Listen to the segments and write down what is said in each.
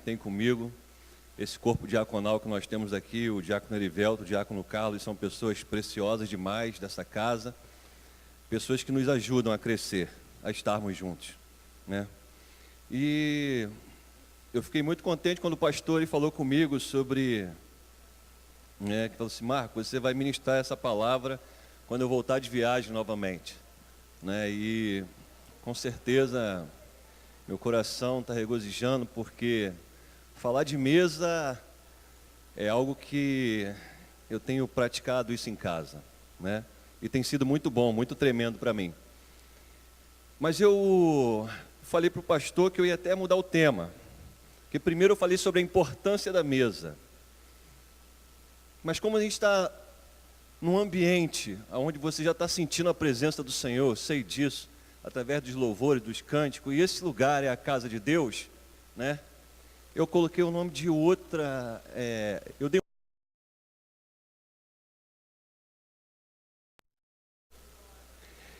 tem comigo, esse corpo diaconal que nós temos aqui, o diácono Erivelto, o diácono Carlos, são pessoas preciosas demais dessa casa, pessoas que nos ajudam a crescer, a estarmos juntos, né? E eu fiquei muito contente quando o pastor ele falou comigo sobre, que falou assim: Marco, você vai ministrar essa palavra quando eu voltar de viagem novamente, né? E com certeza meu coração está regozijando, porque falar de mesa é algo que eu tenho praticado isso em casa, né? E tem sido muito bom, muito tremendo para mim. Mas eu falei para o pastor que eu ia até mudar o tema, porque primeiro eu falei sobre a importância da mesa. Mas como a gente está num ambiente onde você já está sentindo a presença do Senhor, eu sei disso, através dos louvores, dos cânticos, e esse lugar é a casa de Deus, né? Eu coloquei o nome de outra, eu dei.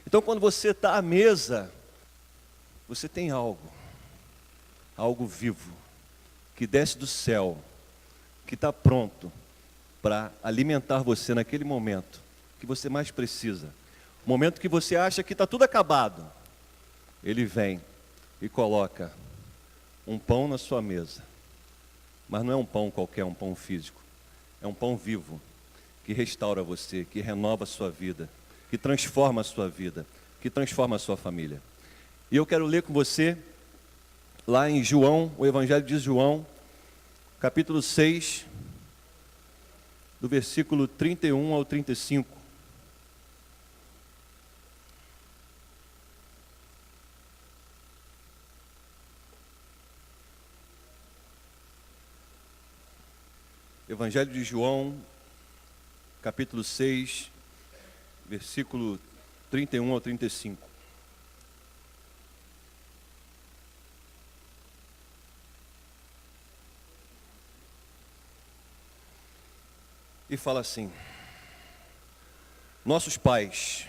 Então, quando você está à mesa, você tem algo vivo, que desce do céu, que está pronto para alimentar você naquele momento que você mais precisa. O momento que você acha que está tudo acabado, Ele vem e coloca um pão na sua mesa. Mas não é um pão qualquer, um pão físico. É um pão vivo, que restaura você, que renova a sua vida, que transforma a sua vida, que transforma a sua família. E eu quero ler com você, lá em João, o Evangelho de João, capítulo 6, do versículo 31 ao 35. Evangelho de João, capítulo 6, versículo 31 ao 35. E fala assim: nossos pais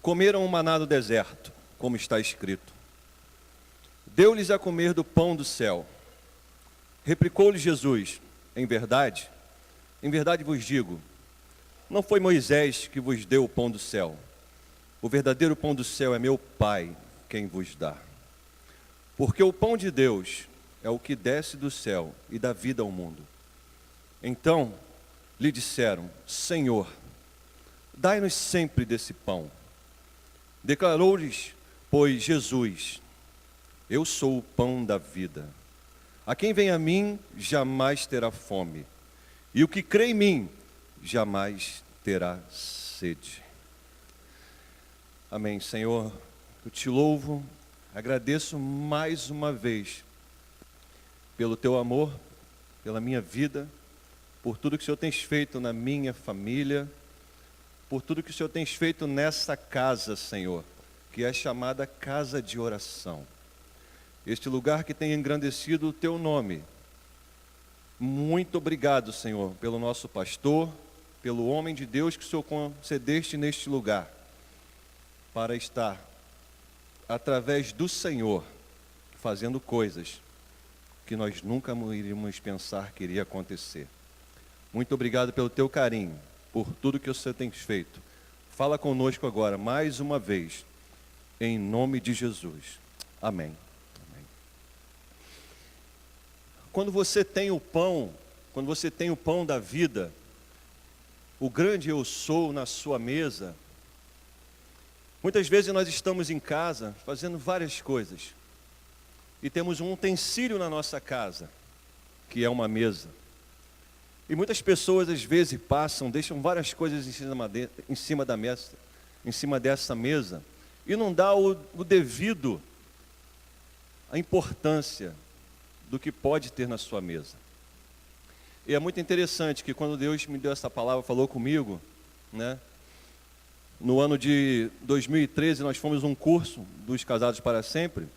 comeram o maná do deserto, como está escrito. Deu-lhes a comer do pão do céu. Replicou-lhe Jesus: em verdade vos digo, não foi Moisés que vos deu o pão do céu. O verdadeiro pão do céu é meu Pai quem vos dá. Porque o pão de Deus é o que desce do céu e dá vida ao mundo. Então lhe disseram: Senhor, dai-nos sempre desse pão. Declarou-lhes, pois, Jesus: eu sou o pão da vida. A quem vem a mim jamais terá fome, e o que crê em mim jamais terá sede. Amém. Senhor, eu te louvo, agradeço mais uma vez pelo teu amor, pela minha vida, por tudo que o Senhor tem feito na minha família, por tudo que o Senhor tem feito nessa casa, Senhor, que é chamada casa de oração. Este lugar que tem engrandecido o teu nome. Muito obrigado, Senhor, pelo nosso pastor, pelo homem de Deus que o Senhor concedeste neste lugar, para estar, através do Senhor, fazendo coisas que nós nunca iríamos pensar que iria acontecer. Muito obrigado pelo teu carinho, por tudo que o Senhor tem feito. Fala conosco agora, mais uma vez, em nome de Jesus. Amém. Quando você tem o pão da vida, o grande eu sou na sua mesa, muitas vezes nós estamos em casa fazendo várias coisas, e temos um utensílio na nossa casa, que é uma mesa. E muitas pessoas às vezes deixam várias coisas em cima da mesa, em cima dessa mesa, e não dá o devido, a importância do que pode ter na sua mesa. E é muito interessante que quando Deus me deu essa palavra, falou comigo, né? No ano de 2013 nós fomos um curso dos Casados para Sempre,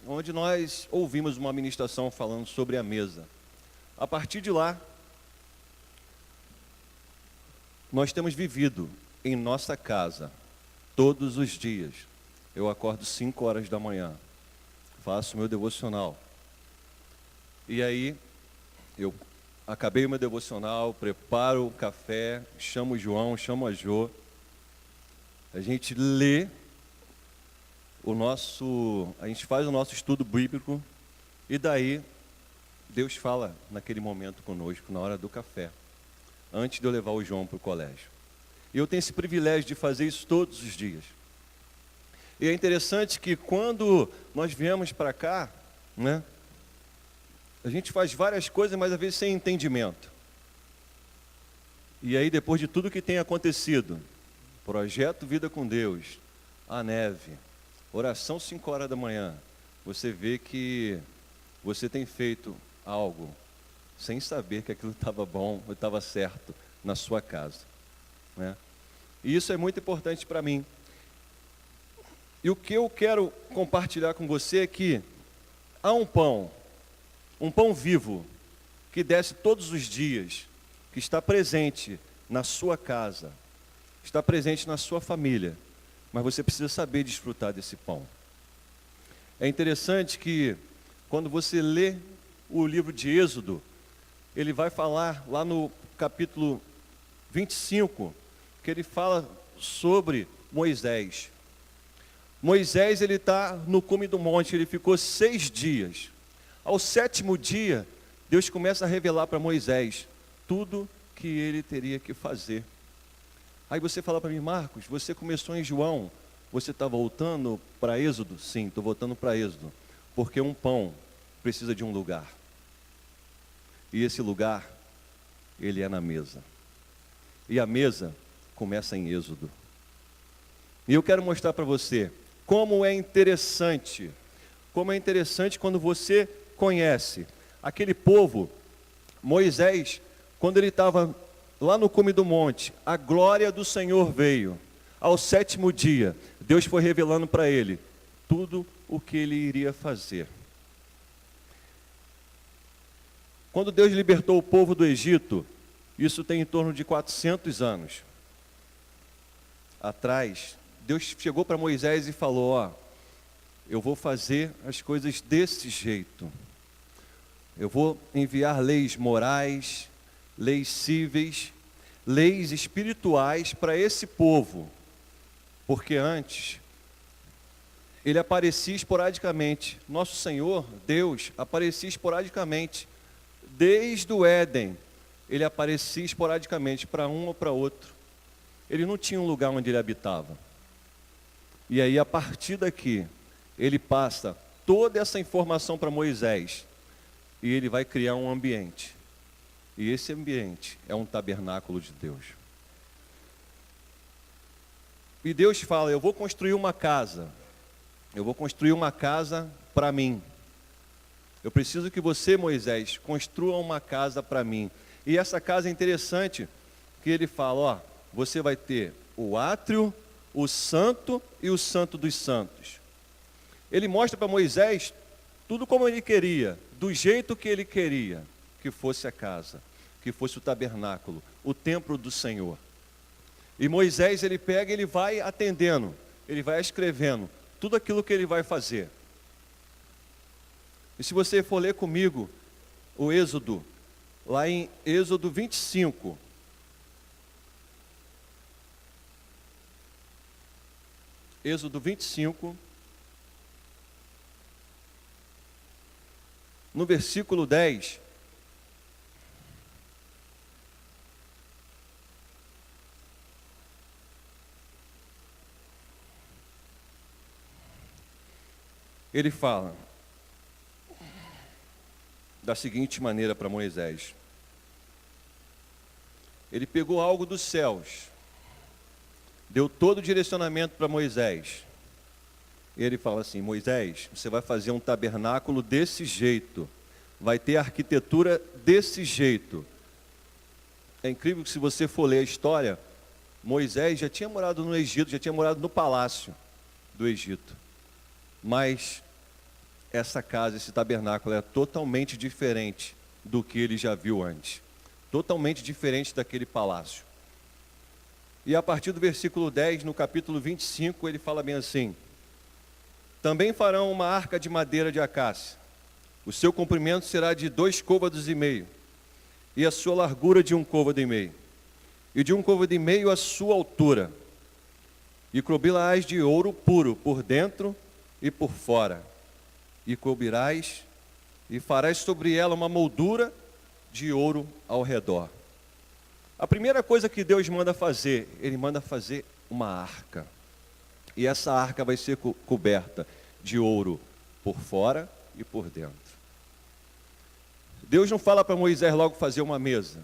onde nós ouvimos uma ministração falando sobre a mesa. A partir de lá, nós temos vivido em nossa casa todos os dias. Eu acordo 5 horas da manhã, faço meu devocional, E aí, eu acabei o meu devocional, preparo o café, chamo o João, chamo a Jô. A gente lê a gente faz o nosso estudo bíblico e daí Deus fala naquele momento conosco, na hora do café, antes de eu levar o João para o colégio. E eu tenho esse privilégio de fazer isso todos os dias. E é interessante que quando nós viemos para cá, né, a gente faz várias coisas, mas às vezes sem entendimento. E aí, depois de tudo que tem acontecido, projeto Vida com Deus, a neve, oração 5 horas da manhã, você vê que você tem feito algo sem saber que aquilo estava bom ou estava certo na sua casa, né? E isso é muito importante para mim. E o que eu quero compartilhar com você é que há um pão vivo, que desce todos os dias, que está presente na sua casa, está presente na sua família, mas você precisa saber desfrutar desse pão. É interessante que, quando você lê o livro de Êxodo, ele vai falar lá no capítulo 25, que ele fala sobre Moisés. Moisés, ele está no cume do monte, ele ficou 6 dias. Ao 7º dia, Deus começa a revelar para Moisés tudo que ele teria que fazer. Aí você fala para mim: Marcos, você começou em João, você está voltando para Êxodo? Sim, estou voltando para Êxodo, porque um pão precisa de um lugar. E esse lugar, ele é na mesa. E a mesa começa em Êxodo. E eu quero mostrar para você como é interessante quando você conhece aquele povo. Moisés, quando ele estava lá no cume do monte, a glória do Senhor veio. Ao 7º dia, Deus foi revelando para ele tudo o que ele iria fazer. Quando Deus libertou o povo do Egito, isso tem em torno de 400 anos atrás, Deus chegou para Moisés e falou: eu vou fazer as coisas desse jeito. Eu vou enviar leis morais, leis cíveis, leis espirituais para esse povo. Porque antes, ele aparecia esporadicamente. Nosso Senhor, Deus, aparecia esporadicamente. Desde o Éden, ele aparecia esporadicamente para um ou para outro. Ele não tinha um lugar onde ele habitava. E aí, a partir daqui, ele passa toda essa informação para Moisés. E ele vai criar um ambiente. E esse ambiente é um tabernáculo de Deus. E Deus fala: eu vou construir uma casa. Eu vou construir uma casa para mim. Eu preciso que você, Moisés, construa uma casa para mim. E essa casa é interessante, que ele fala: você vai ter o átrio, o santo e o santo dos santos. Ele mostra para Moisés tudo como ele queria, do jeito que ele queria que fosse a casa, que fosse o tabernáculo, o templo do Senhor. E Moisés, ele pega e ele vai atendendo, ele vai escrevendo tudo aquilo que ele vai fazer. E se você for ler comigo o Êxodo, lá em Êxodo 25, Êxodo 25, no versículo 10, ele fala da seguinte maneira para Moisés. Ele pegou algo dos céus, deu todo o direcionamento para Moisés. Ele fala assim: Moisés, você vai fazer um tabernáculo desse jeito, vai ter arquitetura desse jeito. É incrível que, se você for ler a história, Moisés já tinha morado no Egito, já tinha morado no palácio do Egito. Mas essa casa, esse tabernáculo, é totalmente diferente do que ele já viu antes. Totalmente diferente daquele palácio. E a partir do versículo 10, no capítulo 25, ele fala bem assim: também farão uma arca de madeira de acácia. O seu comprimento será de 2,5 côvados, e a sua largura de 1,5 côvado, e de 1,5 côvado a sua altura. E cobri-la-ás de ouro puro, por dentro e por fora. E cobrirás, e farás sobre ela uma moldura de ouro ao redor. A primeira coisa que Deus manda fazer, Ele manda fazer uma arca. E essa arca vai ser coberta de ouro por fora e por dentro. Deus não fala para Moisés logo fazer uma mesa.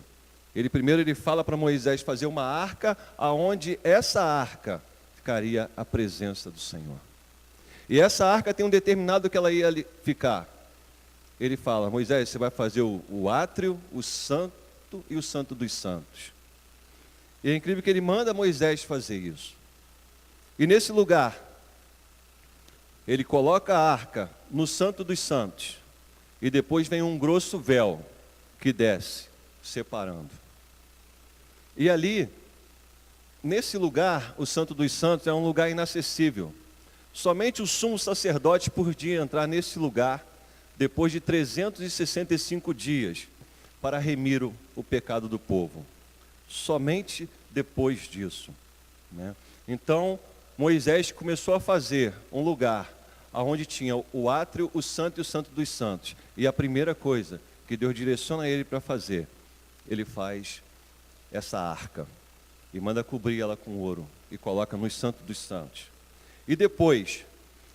Ele fala para Moisés fazer uma arca, aonde essa arca ficaria a presença do Senhor. E essa arca tem um determinado que ela ia ali ficar. Ele fala: Moisés, você vai fazer o átrio, o santo e o santo dos santos. E é incrível que ele manda Moisés fazer isso. E nesse lugar, ele coloca a arca no santo dos santos. E depois vem um grosso véu que desce, separando. E ali, nesse lugar, o santo dos santos é um lugar inacessível. Somente o sumo sacerdote podia entrar nesse lugar depois de 365 dias para remir o pecado do povo. Somente depois disso, né? Então, Moisés começou a fazer um lugar onde tinha o átrio, o santo e o santo dos santos. E a primeira coisa que Deus direciona ele para fazer, ele faz essa arca e manda cobrir ela com ouro e coloca no santo dos santos. E depois,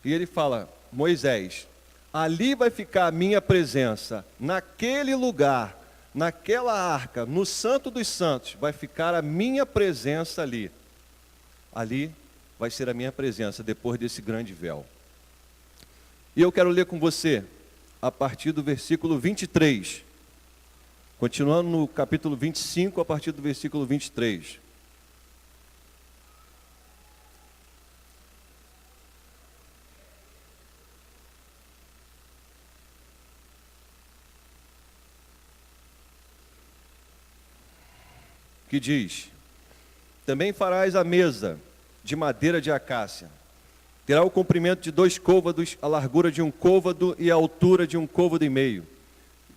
ele fala: Moisés, ali vai ficar a minha presença, naquele lugar, naquela arca, no santo dos santos, vai ficar a minha presença ali. Ali vai ser a minha presença depois desse grande véu. E eu quero ler com você a partir do versículo 23. Continuando no capítulo 25, a partir do versículo 23. Que diz: também farás a mesa de madeira de acácia. Terá o comprimento de 2 côvados, a largura de 1 côvado e a altura de 1,5 côvado.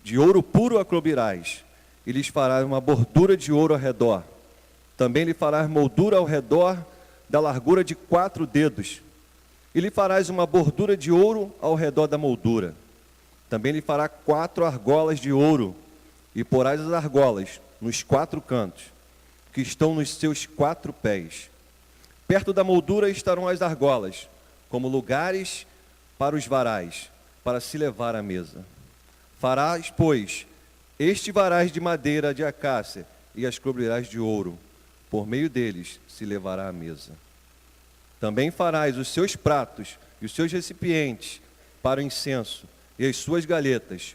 De ouro puro a cobrirás, e lhes farás uma bordura de ouro ao redor. Também lhe farás moldura ao redor da largura de 4 dedos. E lhe farás uma bordura de ouro ao redor da moldura. Também lhe fará 4 argolas de ouro, e porás as argolas nos 4 cantos, que estão nos seus 4 pés. Perto da moldura estarão as argolas, como lugares para os varais, para se levar à mesa. Farás, pois, varais de madeira de acácia, e as cobrirás de ouro. Por meio deles se levará à mesa. Também farás os seus pratos e os seus recipientes para o incenso, e as suas galetas,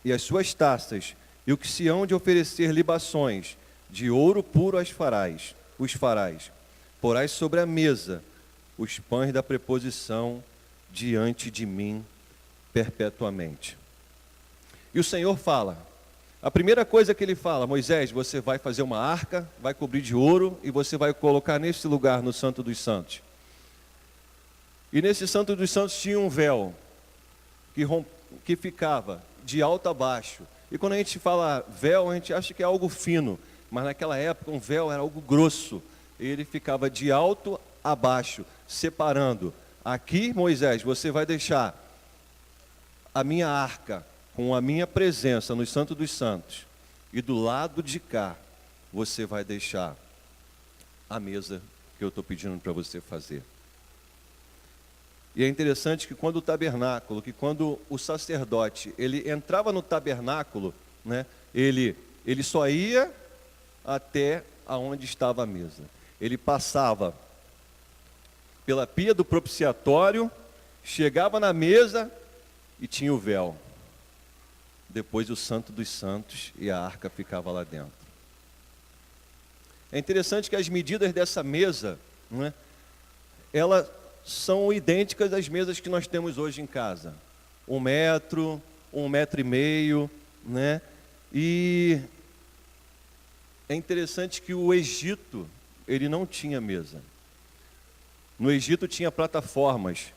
e as suas taças, e o que se hão de oferecer libações, de ouro puro os farás. Porás sobre a mesa os pães da preposição diante de mim perpetuamente. E o Senhor fala, a primeira coisa que ele fala: Moisés, você vai fazer uma arca, vai cobrir de ouro e você vai colocar nesse lugar, no Santo dos Santos. E nesse Santo dos Santos tinha um véu que ficava de alto a baixo. E quando a gente fala véu, a gente acha que é algo fino, mas naquela época um véu era algo grosso. Ele ficava de alto a baixo, separando. Aqui, Moisés, você vai deixar a minha arca com a minha presença no Santo dos Santos. E do lado de cá, você vai deixar a mesa que eu estou pedindo para você fazer. E é interessante que quando o sacerdote, ele entrava no tabernáculo, né, ele só ia até aonde estava a mesa. Ele passava pela pia do propiciatório, chegava na mesa e tinha o véu. Depois o Santo dos Santos e a arca ficava lá dentro. É interessante que as medidas dessa mesa, né, elas são idênticas às mesas que nós temos hoje em casa. 1 metro, 1,5 metro, né? E é interessante que o Egito, ele não tinha mesa. No Egito tinha plataformas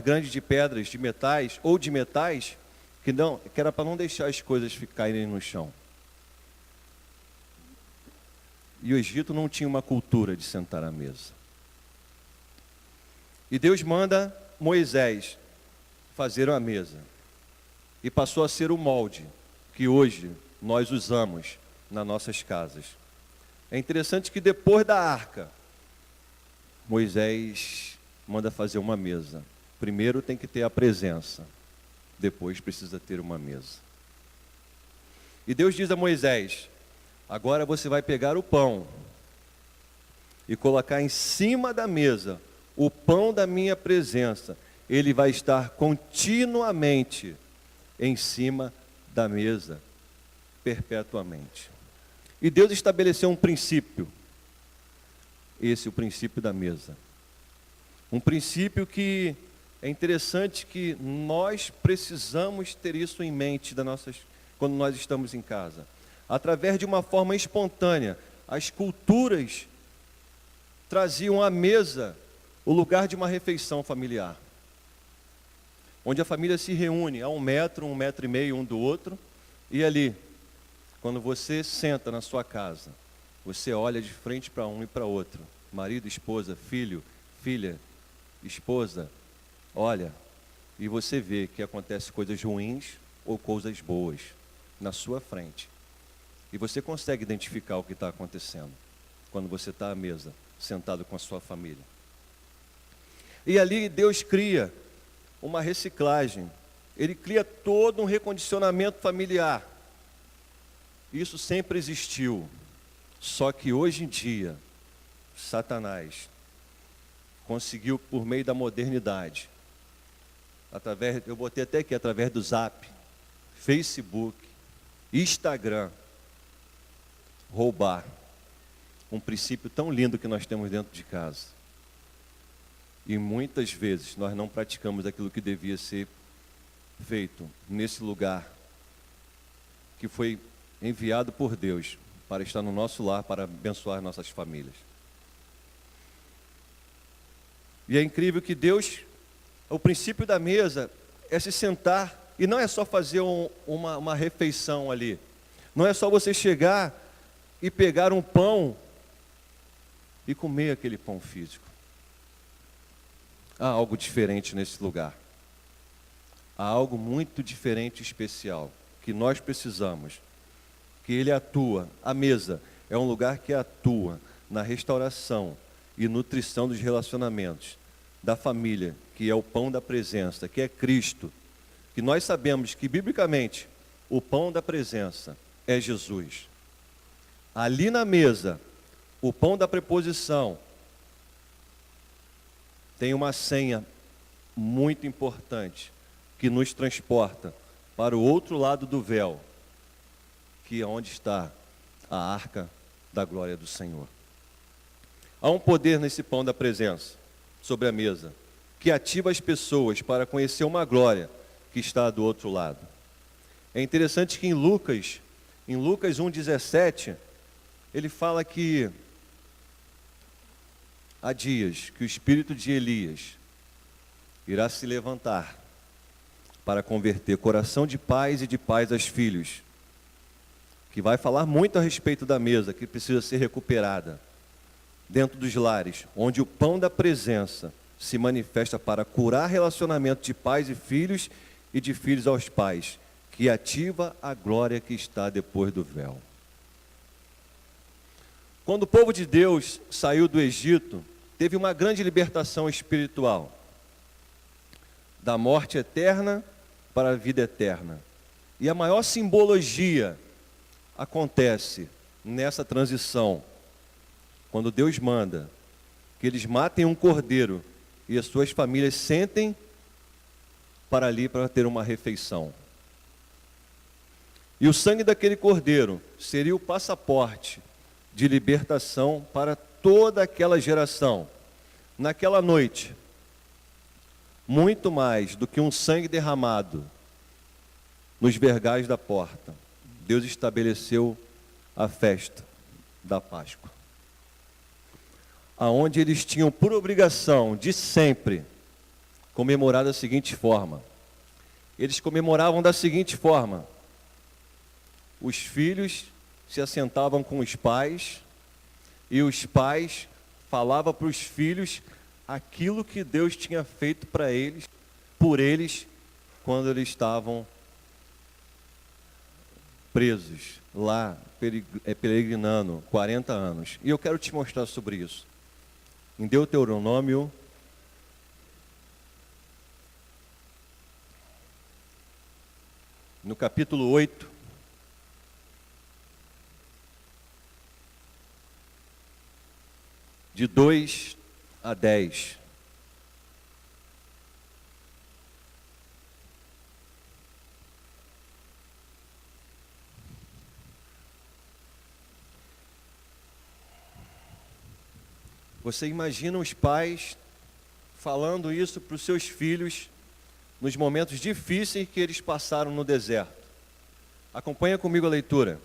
grandes de pedras, de metais, que era para não deixar as coisas caírem no chão. E o Egito não tinha uma cultura de sentar à mesa. E Deus manda Moisés fazer uma mesa. E passou a ser o molde que hoje nós usamos nas nossas casas. É interessante que depois da arca, Moisés manda fazer uma mesa. Primeiro tem que ter a presença, depois precisa ter uma mesa. E Deus diz a Moisés: agora você vai pegar o pão e colocar em cima da mesa o pão da minha presença. Ele vai estar continuamente em cima da mesa, perpetuamente. E Deus estabeleceu um princípio. Esse é o princípio da mesa. Um princípio que é interessante, que nós precisamos ter isso em mente quando nós estamos em casa. Através de uma forma espontânea, as culturas traziam à mesa o lugar de uma refeição familiar, onde a família se reúne a 1 metro, 1,5 metro um do outro, e ali, quando você senta na sua casa, você olha de frente para um e para outro, marido, esposa, filho, filha, esposa, olha, e você vê que acontecem coisas ruins ou coisas boas na sua frente. E você consegue identificar o que está acontecendo quando você está à mesa, sentado com a sua família. E ali Deus cria uma reciclagem. Ele cria todo um recondicionamento familiar. Isso sempre existiu. Só que hoje em dia, Satanás conseguiu, por meio da modernidade, eu botei até aqui, através do Zap, Facebook, Instagram, roubar um princípio tão lindo que nós temos dentro de casa. E muitas vezes nós não praticamos aquilo que devia ser feito nesse lugar que foi enviado por Deus para estar no nosso lar, para abençoar nossas famílias. E é incrível que Deus, o princípio da mesa é se sentar, e não é só fazer uma refeição ali. Não é só você chegar e pegar um pão e comer aquele pão físico. Há algo diferente nesse lugar. Há algo muito diferente e especial que nós precisamos. Que ele atua, a mesa é um lugar que atua na restauração e nutrição dos relacionamentos da família, que é o pão da presença, que é Cristo. Que nós sabemos que, biblicamente, o pão da presença é Jesus. Ali na mesa, o pão da preposição tem uma senha muito importante que nos transporta para o outro lado do véu, que é onde está a arca da glória do Senhor. Há um poder nesse pão da presença, sobre a mesa, que ativa as pessoas para conhecer uma glória que está do outro lado. É interessante que em Lucas 1,17, ele fala que há dias que o espírito de Elias irá se levantar para converter coração de pais e de pais aos filhos, que vai falar muito a respeito da mesa, que precisa ser recuperada dentro dos lares, onde o pão da presença se manifesta para curar relacionamento de pais e filhos e de filhos aos pais, que ativa a glória que está depois do véu. Quando o povo de Deus saiu do Egito, teve uma grande libertação espiritual, da morte eterna para a vida eterna. E a maior simbologia acontece nessa transição, quando Deus manda que eles matem um cordeiro e as suas famílias sentem para ali para ter uma refeição. E o sangue daquele cordeiro seria o passaporte de libertação para toda aquela geração. Naquela noite, muito mais do que um sangue derramado nos vergais da porta, Deus estabeleceu a festa da Páscoa, aonde eles tinham por obrigação de sempre comemorar da seguinte forma: eles comemoravam da seguinte forma: os filhos se assentavam com os pais, e os pais falavam para os filhos aquilo que Deus tinha feito para eles, por eles, quando eles estavam presos lá, peregrinando 40 anos. E eu quero te mostrar sobre isso. Em Deuteronômio, no capítulo 8, de 2 a 10. Você imagina os pais falando isso para os seus filhos nos momentos difíceis que eles passaram no deserto. Acompanha comigo a leitura.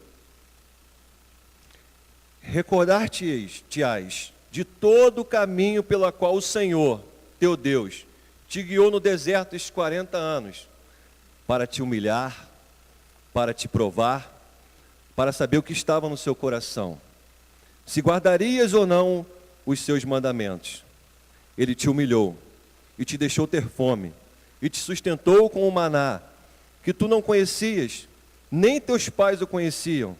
Recordar-te-ás de todo o caminho pelo qual o Senhor, teu Deus, te guiou no deserto estes 40 anos, para te humilhar, para te provar, para saber o que estava no seu coração, se guardarias ou não os seus mandamentos. Ele te humilhou e te deixou ter fome, e te sustentou com o maná, que tu não conhecias, nem teus pais o conheciam,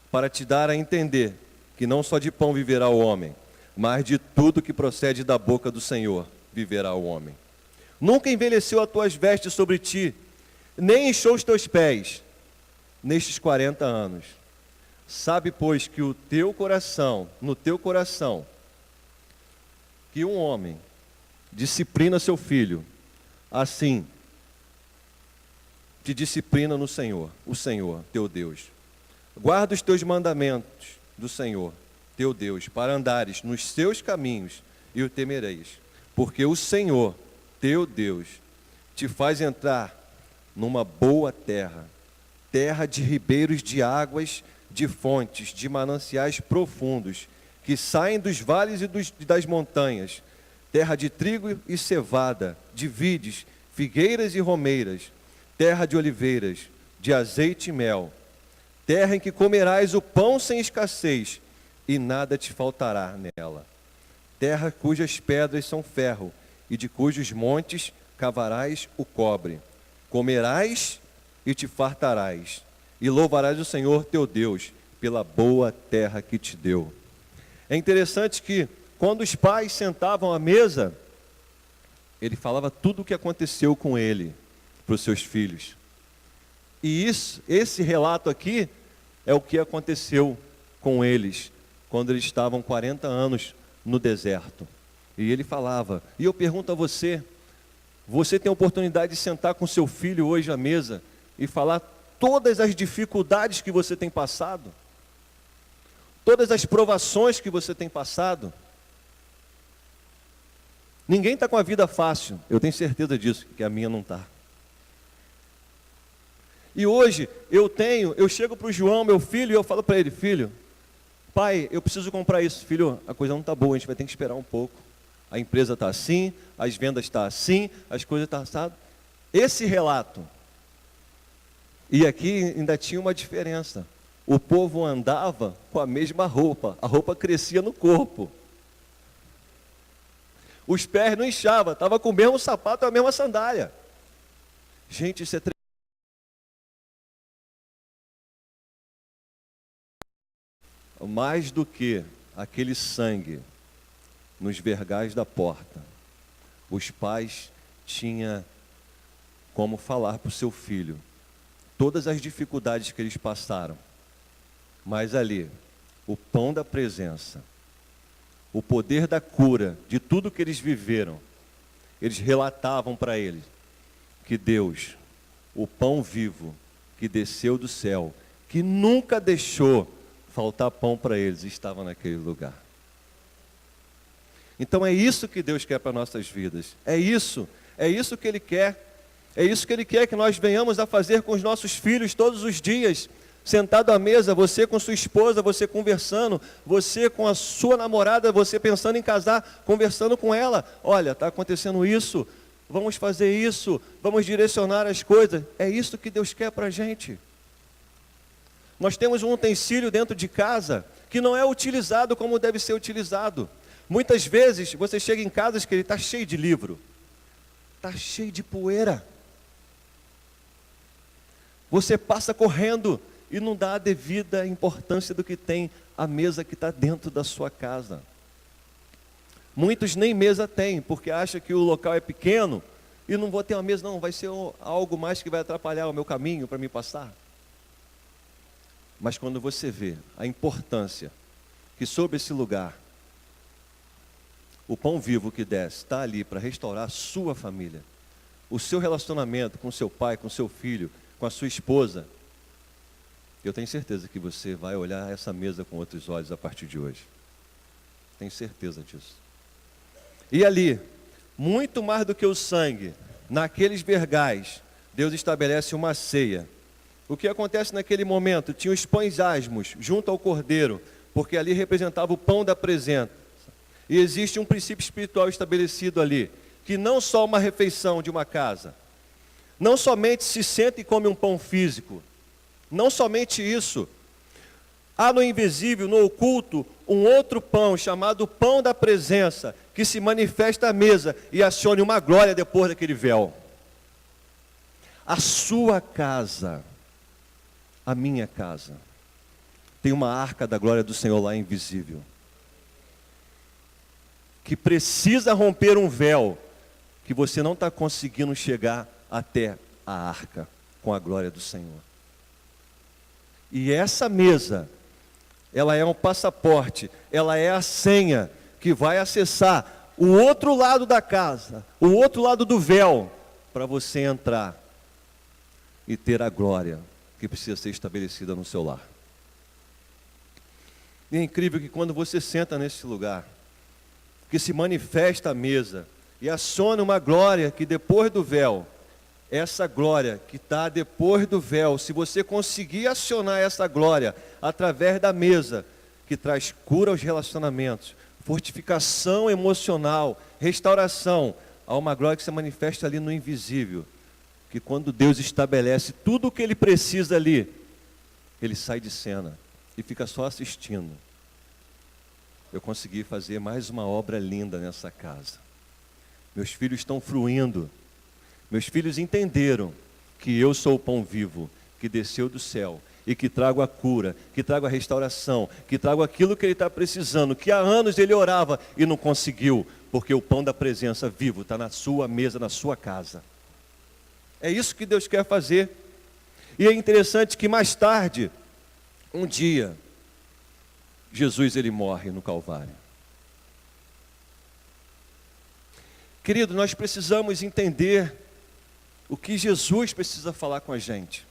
para te dar a entender que não só de pão viverá o homem, mas de tudo que procede da boca do Senhor viverá o homem. Nunca envelheceu as tuas vestes sobre ti, nem inchou os teus pés nestes 40 anos. Sabe, pois, que no teu coração, que um homem disciplina seu filho, assim te disciplina no Senhor, o Senhor, teu Deus. Guarda os teus mandamentos do Senhor, teu Deus, para andares nos seus caminhos e o temereis. Porque o Senhor, teu Deus, te faz entrar numa boa terra, terra de ribeiros de águas, de fontes, de mananciais profundos, que saem dos vales e das montanhas, terra de trigo e cevada, de vides, figueiras e romeiras, terra de oliveiras, de azeite e mel, terra em que comerás o pão sem escassez, e nada te faltará nela. Terra cujas pedras são ferro, e de cujos montes cavarás o cobre. Comerás e te fartarás, e louvarás o Senhor teu Deus, pela boa terra que te deu. É interessante que, quando os pais sentavam à mesa, ele falava tudo o que aconteceu com ele, para os seus filhos. E esse relato aqui é o que aconteceu com eles, quando eles estavam 40 anos no deserto. E ele falava, e eu pergunto a você, você tem a oportunidade de sentar com seu filho hoje à mesa e falar todas as dificuldades que você tem passado? Todas as provações que você tem passado? Ninguém está com a vida fácil, eu tenho certeza disso, que a minha não está. E hoje eu chego para o João, meu filho, e eu falo para ele, filho, pai, eu preciso comprar isso. Filho, a coisa não está boa, a gente vai ter que esperar um pouco. A empresa está assim, as vendas estão assim, as coisas estão assim. Esse relato. E aqui ainda tinha uma diferença. O povo andava com a mesma roupa, a roupa crescia no corpo. Os pés não inchavam, estava com o mesmo sapato e a mesma sandália. Gente, isso é mais do que aquele sangue nos vergais da porta. Os pais tinham como falar para o seu filho todas as dificuldades que eles passaram. Mas ali, o pão da presença, o poder da cura, de tudo que eles viveram, eles relatavam para ele que Deus, o pão vivo, que desceu do céu, que nunca deixou faltar pão para eles, estava naquele lugar. Então é isso que Deus quer para nossas vidas. É isso que Ele quer. É isso que Ele quer que nós venhamos a fazer com os nossos filhos todos os dias. Sentado à mesa, você com sua esposa, você conversando, você com a sua namorada, você pensando em casar, conversando com ela. Olha, está acontecendo isso, vamos fazer isso, vamos direcionar as coisas. É isso que Deus quer para a gente. Nós temos um utensílio dentro de casa que não é utilizado como deve ser utilizado. Muitas vezes você chega em casa e ele está cheio de livro, está cheio de poeira. Você passa correndo e não dá a devida importância do que tem a mesa que está dentro da sua casa. Muitos nem mesa têm, porque acham que o local é pequeno e não vou ter uma mesa, não, vai ser algo mais que vai atrapalhar o meu caminho para me passar. Mas quando você vê a importância que sobre esse lugar, o pão vivo que desce está ali para restaurar a sua família, o seu relacionamento com seu pai, com seu filho, com a sua esposa, eu tenho certeza que você vai olhar essa mesa com outros olhos a partir de hoje. Tenho certeza disso. E ali, muito mais do que o sangue, naqueles vergais, Deus estabelece uma ceia. O que acontece naquele momento? Tinha os pães asmos junto ao cordeiro, porque ali representava o pão da presença. E existe um princípio espiritual estabelecido ali, que não só uma refeição de uma casa, não somente se senta e come um pão físico, não somente isso, há no invisível, no oculto, um outro pão chamado pão da presença, que se manifesta à mesa e acione uma glória depois daquele véu. A sua casa, a minha casa, tem uma arca da glória do Senhor lá invisível, que precisa romper um véu, que você não está conseguindo chegar até a arca com a glória do Senhor. E essa mesa, ela é um passaporte, ela é a senha que vai acessar o outro lado da casa, o outro lado do véu, para você entrar e ter a glória que precisa ser estabelecida no seu lar. E é incrível que quando você senta nesse lugar, que se manifesta a mesa e aciona uma glória que depois do véu, essa glória que está depois do véu, se você conseguir acionar essa glória através da mesa, que traz cura aos relacionamentos, fortificação emocional, restauração, há uma glória que se manifesta ali no invisível, que quando Deus estabelece tudo o que Ele precisa ali, Ele sai de cena e fica só assistindo. Eu consegui fazer mais uma obra linda nessa casa. Meus filhos estão fruindo. Meus filhos entenderam que eu sou o pão vivo, que desceu do céu e que trago a cura, que trago a restauração, que trago aquilo que ele está precisando, que há anos ele orava e não conseguiu, porque o pão da presença vivo está na sua mesa, na sua casa. É isso que Deus quer fazer. E é interessante que mais tarde, um dia, Jesus ele morre no Calvário. Querido, nós precisamos entender o que Jesus precisa falar com a gente.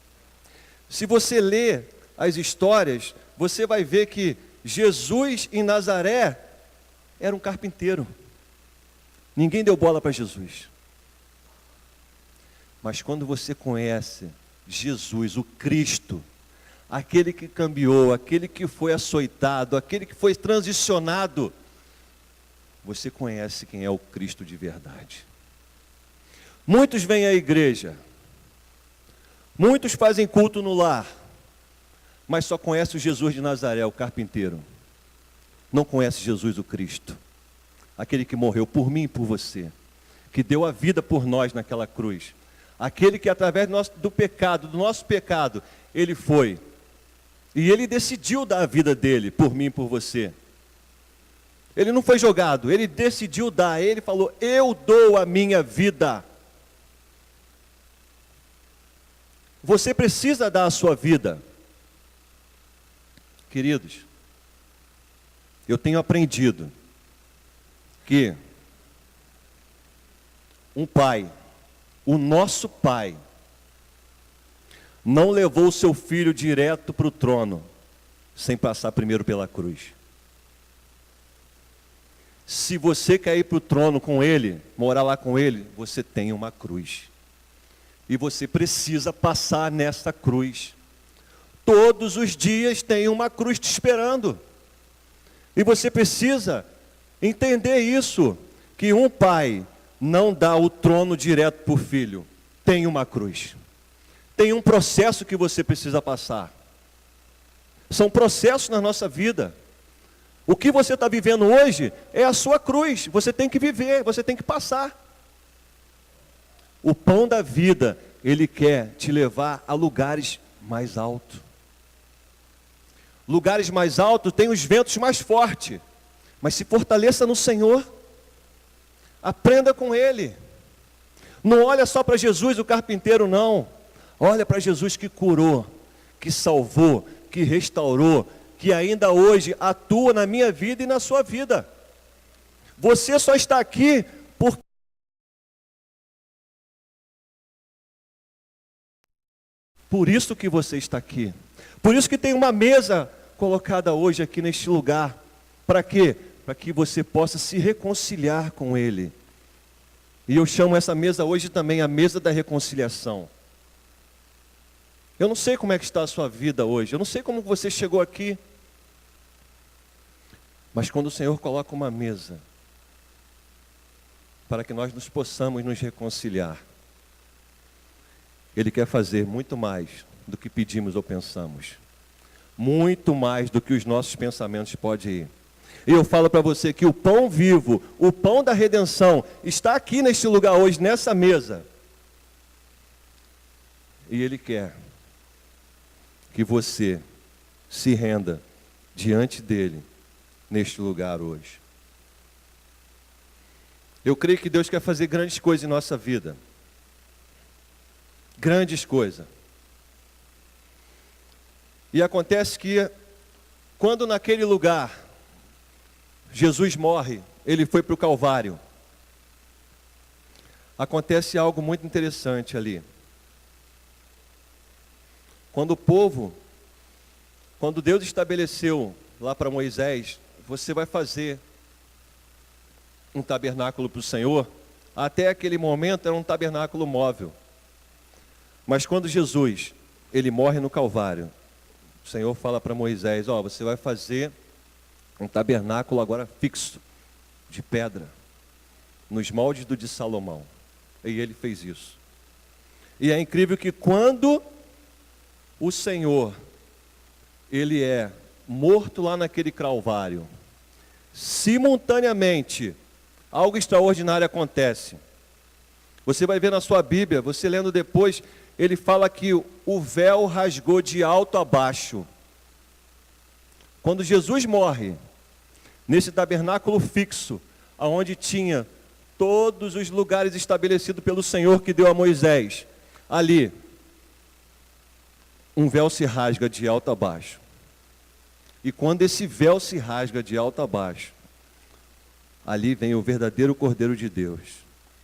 Se você lê as histórias, você vai ver que Jesus em Nazaré era um carpinteiro. Ninguém deu bola para Jesus. Mas quando você conhece Jesus, o Cristo, aquele que cambiou, aquele que foi açoitado, aquele que foi transicionado, você conhece quem é o Cristo de verdade. Muitos vêm à igreja, muitos fazem culto no lar, mas só conhecem o Jesus de Nazaré, o carpinteiro. Não conhece Jesus, o Cristo, aquele que morreu por mim e por você, que deu a vida por nós naquela cruz, aquele que através do pecado, do nosso pecado, ele foi, e ele decidiu dar a vida dele por mim e por você. Ele não foi jogado, ele decidiu dar, ele falou, eu dou a minha vida. Você precisa dar a sua vida. Queridos, eu tenho aprendido que um pai, o nosso pai, não levou o seu filho direto para o trono, sem passar primeiro pela cruz. Se você quer ir para o trono com ele, morar lá com ele, você tem uma cruz. E você precisa passar nessa cruz. Todos os dias tem uma cruz te esperando. E você precisa entender isso, que um pai não dá o trono direto para o filho. Tem uma cruz. Tem um processo que você precisa passar. São processos na nossa vida. O que você está vivendo hoje é a sua cruz. Você tem que viver, você tem que passar. O pão da vida, ele quer te levar a lugares mais altos. Lugares mais altos têm os ventos mais fortes. Mas se fortaleça no Senhor. Aprenda com Ele. Não olha só para Jesus, o carpinteiro, não. Olha para Jesus que curou, que salvou, que restaurou, que ainda hoje atua na minha vida e na sua vida. Você só está aqui por isso que você está aqui. Por isso que tem uma mesa colocada hoje aqui neste lugar. Para quê? Para que você possa se reconciliar com Ele. E eu chamo essa mesa hoje também a mesa da reconciliação. Eu não sei como é que está a sua vida hoje. Eu não sei como você chegou aqui. Mas quando o Senhor coloca uma mesa para que nós nos possamos nos reconciliar, Ele quer fazer muito mais do que pedimos ou pensamos. Muito mais do que os nossos pensamentos podem ir. E eu falo para você que o pão vivo, o pão da redenção, está aqui neste lugar hoje, nessa mesa. E Ele quer que você se renda diante dEle, neste lugar hoje. Eu creio que Deus quer fazer grandes coisas em nossa vida. Grandes coisas. E acontece que, quando naquele lugar, Jesus morre, Ele foi para o Calvário. Acontece algo muito interessante ali. Quando Deus estabeleceu lá para Moisés, você vai fazer um tabernáculo para o Senhor. Até aquele momento era um tabernáculo móvel. Mas quando Jesus, Ele morre no Calvário, o Senhor fala para Moisés, você vai fazer um tabernáculo agora fixo, de pedra, nos moldes do de Salomão. E Ele fez isso. E é incrível que quando o Senhor, Ele é morto lá naquele Calvário, simultaneamente, algo extraordinário acontece. Você vai ver na sua Bíblia, você lendo depois, Ele fala que o véu rasgou de alto a baixo. Quando Jesus morre, nesse tabernáculo fixo, aonde tinha todos os lugares estabelecidos pelo Senhor que deu a Moisés, ali, um véu se rasga de alto a baixo. E quando esse véu se rasga de alto a baixo, ali vem o verdadeiro Cordeiro de Deus,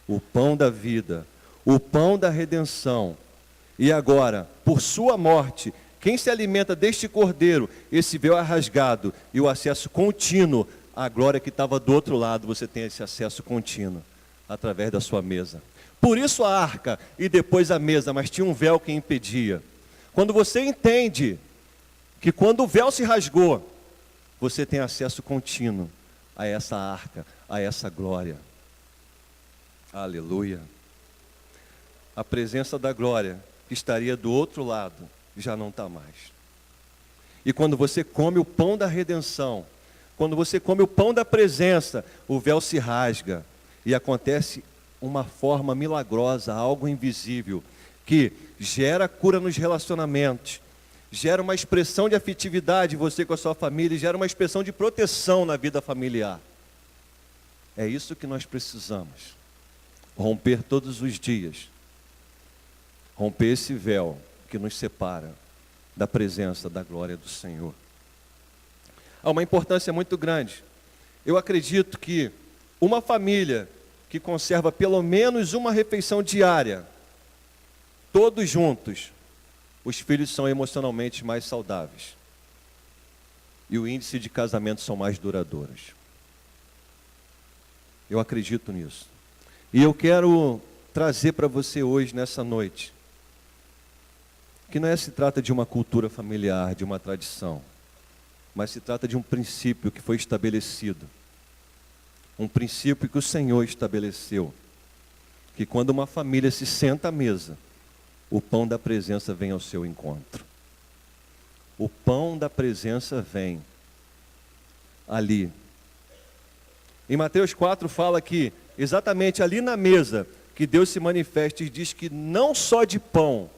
o pão da vida, o pão da redenção. E agora, por sua morte, quem se alimenta deste Cordeiro, esse véu é rasgado e o acesso contínuo à glória que estava do outro lado, você tem esse acesso contínuo através da sua mesa. Por isso a arca e depois a mesa, mas tinha um véu que impedia. Quando você entende que quando o véu se rasgou, você tem acesso contínuo a essa arca, a essa glória. Aleluia. A presença da glória que estaria do outro lado já não está mais. E quando você come o pão da redenção, quando você come o pão da presença, o véu se rasga e acontece uma forma milagrosa, algo invisível, que gera cura nos relacionamentos, gera uma expressão de afetividade você com a sua família, gera uma expressão de proteção na vida familiar. É isso que nós precisamos. Romper todos os dias. Romper esse véu que nos separa da presença, da glória do Senhor. Há uma importância muito grande. Eu acredito que uma família que conserva pelo menos uma refeição diária, todos juntos, os filhos são emocionalmente mais saudáveis. E o índice de casamento são mais duradouros. Eu acredito nisso. E eu quero trazer para você hoje, nessa noite, que não se trata de uma cultura familiar, de uma tradição, mas se trata de um princípio que foi estabelecido. Um princípio que o Senhor estabeleceu que quando uma família se senta à mesa, o pão da presença vem ao seu encontro. O pão da presença vem ali. Em Mateus 4 fala que exatamente ali na mesa que Deus se manifesta e diz que não só de pão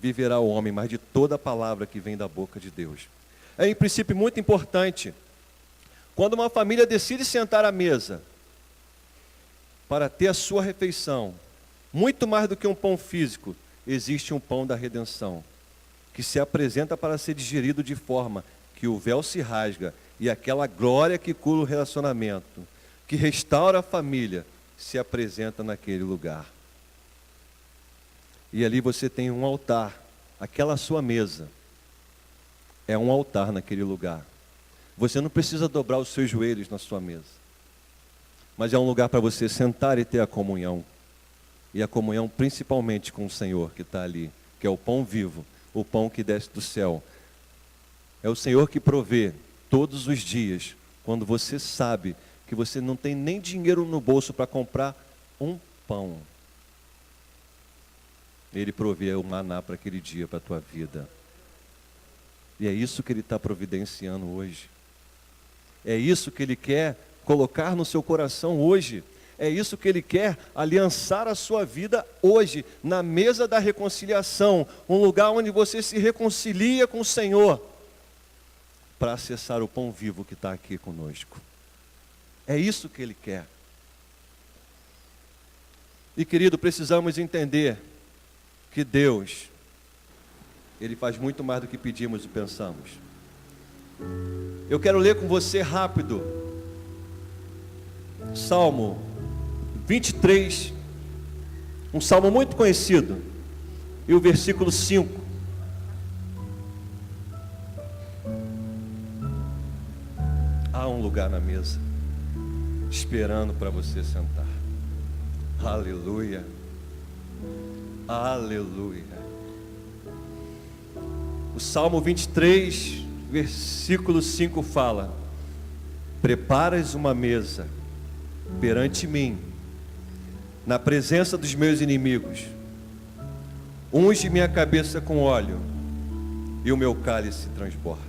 viverá o homem, mas de toda a palavra que vem da boca de Deus. É um princípio muito importante. Quando uma família decide sentar à mesa para ter a sua refeição, muito mais do que um pão físico, existe um pão da redenção, que se apresenta para ser digerido de forma que o véu se rasga e aquela glória que cura o relacionamento, que restaura a família, se apresenta naquele lugar. E ali você tem um altar, aquela sua mesa é um altar naquele lugar. Você não precisa dobrar os seus joelhos na sua mesa, mas é um lugar para você sentar e ter a comunhão. E a comunhão principalmente com o Senhor que está ali, que é o pão vivo, o pão que desce do céu. É o Senhor que provê todos os dias, quando você sabe que você não tem nem dinheiro no bolso para comprar um pão. Ele provê o maná para aquele dia, para a tua vida. E é isso que Ele está providenciando hoje. É isso que Ele quer colocar no seu coração hoje. É isso que Ele quer aliançar a sua vida hoje, na mesa da reconciliação, um lugar onde você se reconcilia com o Senhor, para acessar o pão vivo que está aqui conosco. É isso que Ele quer. E querido, precisamos entender que Deus, Ele faz muito mais do que pedimos e pensamos. Eu quero ler com você rápido, Salmo 23, um salmo muito conhecido, e o versículo 5. Há um lugar na mesa, esperando para você sentar. Aleluia, aleluia. O Salmo 23, versículo 5 fala: preparas uma mesa perante mim, na presença dos meus inimigos, unge minha cabeça com óleo, e o meu cálice transborda.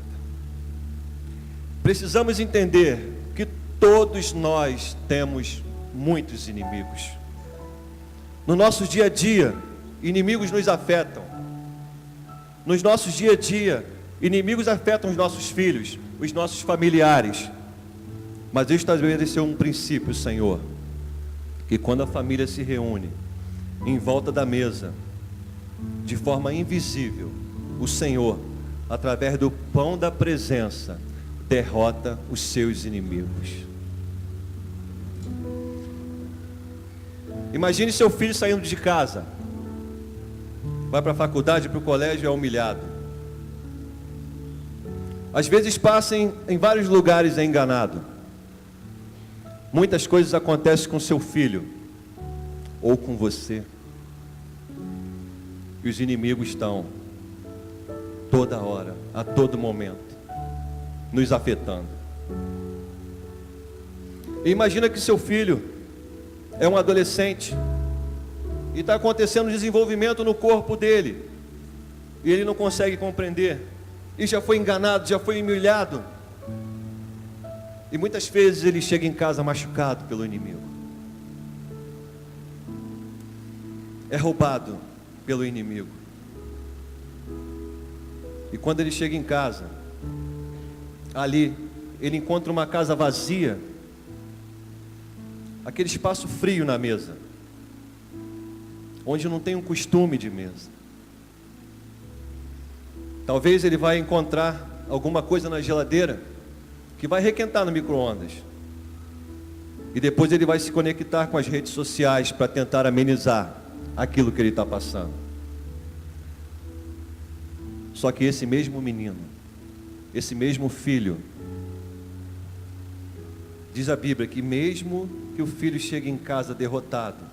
Precisamos entender que todos nós temos muitos inimigos. No nosso dia a dia, inimigos nos afetam. Nos nossos dia a dia, inimigos afetam os nossos filhos, os nossos familiares. Mas Deus estabeleceu um princípio, Senhor, que quando a família se reúne em volta da mesa, de forma invisível, o Senhor, através do pão da presença, derrota os seus inimigos. Imagine seu filho saindo de casa, vai para a faculdade, para o colégio, é humilhado. Às vezes passa em vários lugares, é enganado. Muitas coisas acontecem com seu filho, ou com você, e os inimigos estão toda hora, a todo momento, nos afetando. E imagina que seu filho é um adolescente, e está acontecendo um desenvolvimento no corpo dele, e ele não consegue compreender, e já foi enganado, já foi humilhado, e muitas vezes ele chega em casa machucado pelo inimigo, é roubado pelo inimigo, e quando ele chega em casa, ali ele encontra uma casa vazia, aquele espaço frio na mesa, onde não tem um costume de mesa. Talvez ele vai encontrar alguma coisa na geladeira que vai requentar no micro-ondas, e depois ele vai se conectar com as redes sociais para tentar amenizar aquilo que ele está passando. Só que esse mesmo menino, esse mesmo filho, diz a Bíblia que mesmo que o filho chegue em casa derrotado,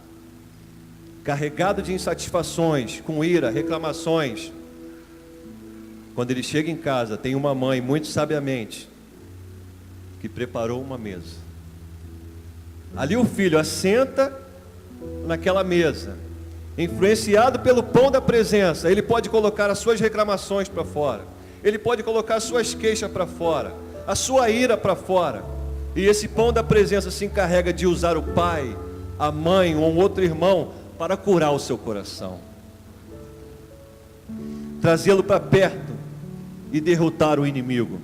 carregado de insatisfações, com ira, reclamações, quando ele chega em casa, tem uma mãe muito sabiamente que preparou uma mesa. Ali o filho assenta naquela mesa, influenciado pelo pão da presença, ele pode colocar as suas reclamações para fora, ele pode colocar as suas queixas para fora, a sua ira para fora, e esse pão da presença se encarrega de usar o pai, a mãe ou um outro irmão para curar o seu coração, trazê-lo para perto e derrotar o inimigo.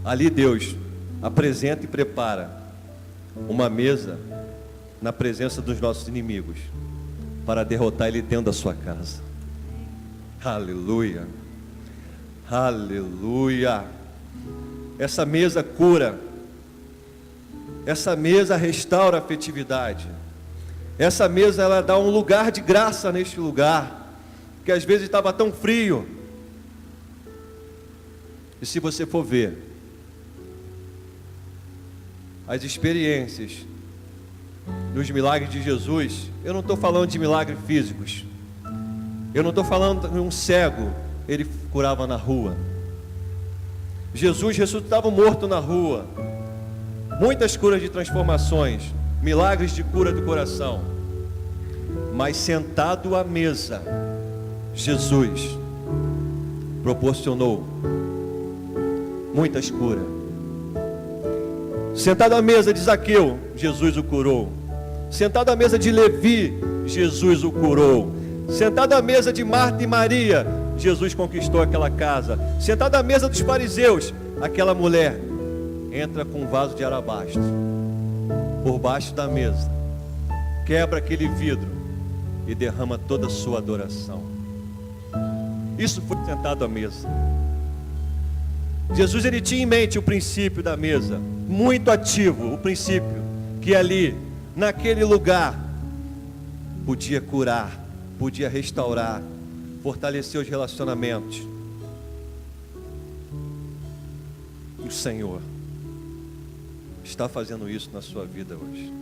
Ali Deus apresenta e prepara uma mesa na presença dos nossos inimigos para derrotar ele dentro da sua casa. Aleluia, aleluia. Essa mesa cura, essa mesa restaura a afetividade, essa mesa ela dá um lugar de graça neste lugar, que às vezes estava tão frio. E se você for ver as experiências dos milagres de Jesus, eu não estou falando de milagres físicos, eu não estou falando de um cego, ele curava na rua. Jesus ressuscitava um morto na rua, muitas curas de transformações, milagres de cura do coração, mas sentado à mesa, Jesus proporcionou muitas curas. Sentado à mesa de Zaqueu, Jesus o curou. Sentado à mesa de Levi, Jesus o curou. Sentado à mesa de Marta e Maria, Jesus conquistou aquela casa. Sentado à mesa dos fariseus, aquela mulher entra com um vaso de alabastro por baixo da mesa, quebra aquele vidro e derrama toda a sua adoração. Isso foi sentado à mesa. Jesus ele tinha em mente o princípio da mesa, muito ativo, o princípio que ali, naquele lugar, podia curar, podia restaurar, fortalecer os relacionamentos. O Senhor está fazendo isso na sua vida hoje.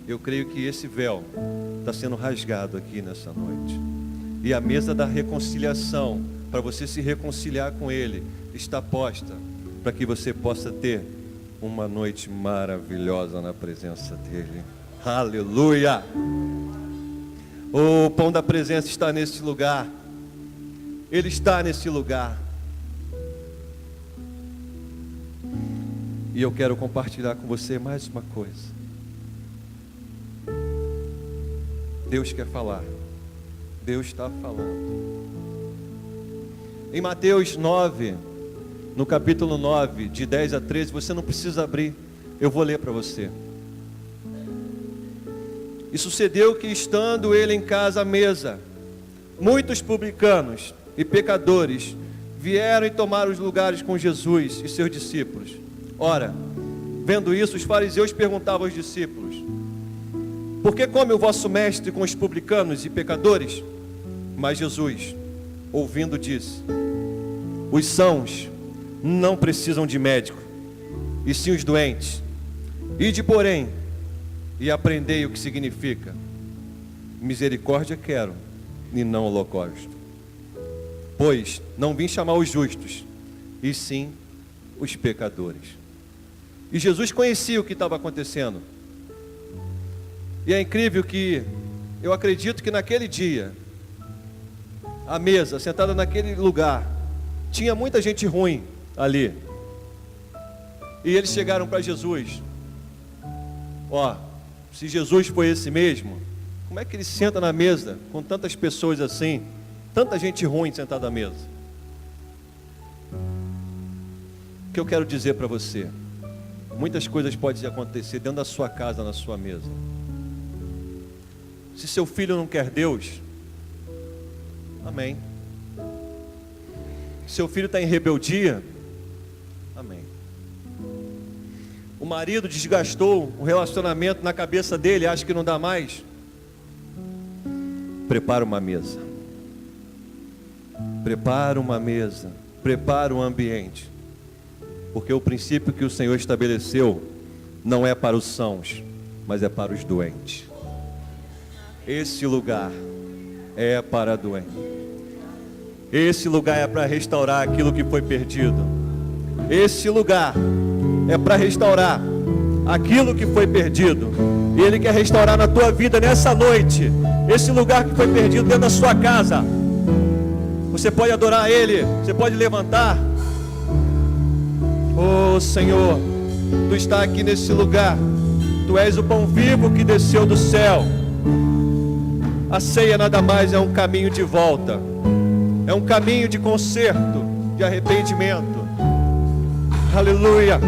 Eu creio que esse véu está sendo rasgado aqui nessa noite, e a mesa da reconciliação, para você se reconciliar com Ele, está posta para que você possa ter uma noite maravilhosa na presença dEle. Aleluia! O pão da presença está nesse lugar. Ele está nesse lugar. E eu quero compartilhar com você mais uma coisa. Deus quer falar. Deus está falando. Em Mateus 9, no capítulo 9, de 10 a 13, você não precisa abrir, eu vou ler para você. E sucedeu que, estando ele em casa à mesa, muitos publicanos e pecadores vieram e tomaram os lugares com Jesus e seus discípulos. Ora, vendo isso, os fariseus perguntavam aos discípulos: por que come o vosso mestre com os publicanos e pecadores? Mas Jesus, ouvindo, disse: os sãos não precisam de médico, e sim os doentes. Ide, porém, e aprendei o que significa: misericórdia quero, e não holocausto. Pois não vim chamar os justos, e sim os pecadores. E Jesus conhecia o que estava acontecendo. E é incrível que, eu acredito que naquele dia, a mesa, sentada naquele lugar, tinha muita gente ruim ali. E eles chegaram para Jesus: ó, se Jesus foi esse mesmo, como é que ele senta na mesa com tantas pessoas assim, tanta gente ruim sentada à mesa? O que eu quero dizer para você: muitas coisas podem acontecer dentro da sua casa, na sua mesa. Se seu filho não quer Deus, amém. Seu filho está em rebeldia, amém. O marido desgastou o relacionamento na cabeça dele, acha que não dá mais. Prepara uma mesa. Prepara uma mesa. Prepara um ambiente. Porque o princípio que o Senhor estabeleceu não é para os sãos, mas é para os doentes. Esse lugar é para doente. Esse lugar é para restaurar aquilo que foi perdido. Esse lugar é para restaurar aquilo que foi perdido. E Ele quer restaurar na tua vida nessa noite esse lugar que foi perdido dentro da sua casa. Você pode adorar Ele, você pode levantar. Oh Senhor, Tu está aqui nesse lugar. Tu és o pão vivo que desceu do céu. A ceia nada mais é um caminho de volta, é um caminho de conserto, de arrependimento. Aleluia.